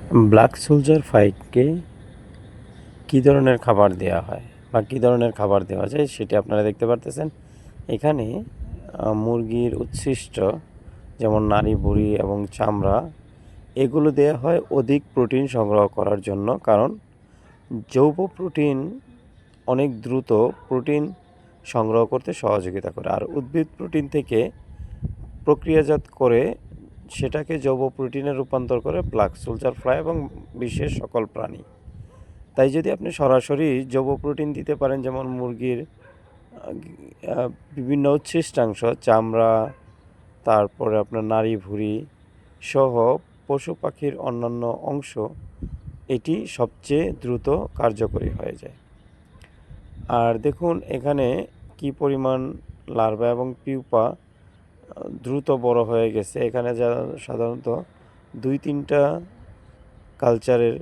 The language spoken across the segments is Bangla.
ব্ল্যাক সোলজার ফ্লাইকে কী ধরনের খাবার দেওয়া হয় বা কী ধরনের খাবার দেওয়া যায় সেটি আপনারা দেখতে পারতেছেন। এখানে মুরগির উচ্ছিষ্ট যেমন নাড়ি ভুঁড়ি এবং চামড়া এগুলো দেওয়া হয় অধিক প্রোটিন সংগ্রহ করার জন্য, কারণ জৈব প্রোটিন অনেক দ্রুত প্রোটিন সংগ্রহ করতে সহযোগিতা করে, আর উদ্ভিদ প্রোটিন থেকে প্রক্রিয়াজাত করে সেটাকে জৈব প্রোটিনে রূপান্তর করে ব্ল্যাক সোলজার ফ্লাই এবং বিশ্বের সকল প্রাণী। তাই যদি আপনি সরাসরি জৈব প্রোটিন দিতে পারেন, যেমন মুরগির বিভিন্ন উচ্ছিষ্টাংশ, চামড়া, তারপরে আপনার নাড়ি ভুঁড়ি সহ পশু পাখির অন্যান্য অংশ, এটি সবচেয়ে দ্রুত কার্যকরী হয়ে যায়। আর দেখুন এখানে কি পরিমাণ লার্ভা এবং পিউপা দ্রুত বড় হয়ে গেছে। এখানে যা সাধারণত 2-3টা কালচারের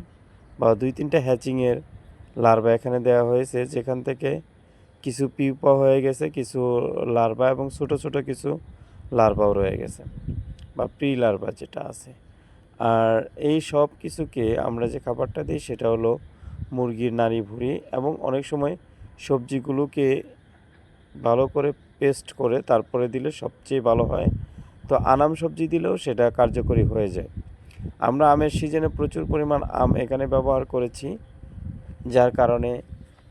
বা 2-3টা হ্যাচিংয়ের লার্ভা এখানে দেওয়া হয়েছে, যেখান থেকে কিছু পিউপা হয়ে গেছে, কিছু লার্ভা এবং ছোট ছোট কিছু লার্ভাও রয়ে গেছে বা প্রি লার্ভা যেটা আছে। আর এই সব কিছুকে আমরা যে খাবারটা দিই সেটা হলো মুরগির নাড়ি ভুঁড়ি, এবং অনেক সময় সবজিগুলোকে ভালো করে পেস্ট করে তারপরে দিলে সবচেয়ে ভালো হয়। তো আনাম সবজি দিলেও সেটা কার্যকরী হয়ে যায়। আমরা আমের সিজনে প্রচুর পরিমাণ আম এখানে ব্যবহার করেছি, যার কারণে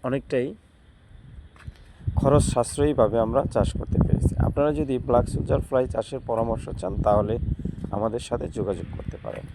অনেকটাই খরচ সাশ্রয়ীভাবে আমরা চাষ করতে পেরেছি। আপনারা যদি ব্ল্যাক সোলজার ফ্লাই চাষের পরামর্শ চান তাহলে আমাদের সাথে যোগাযোগ করতে পারেন।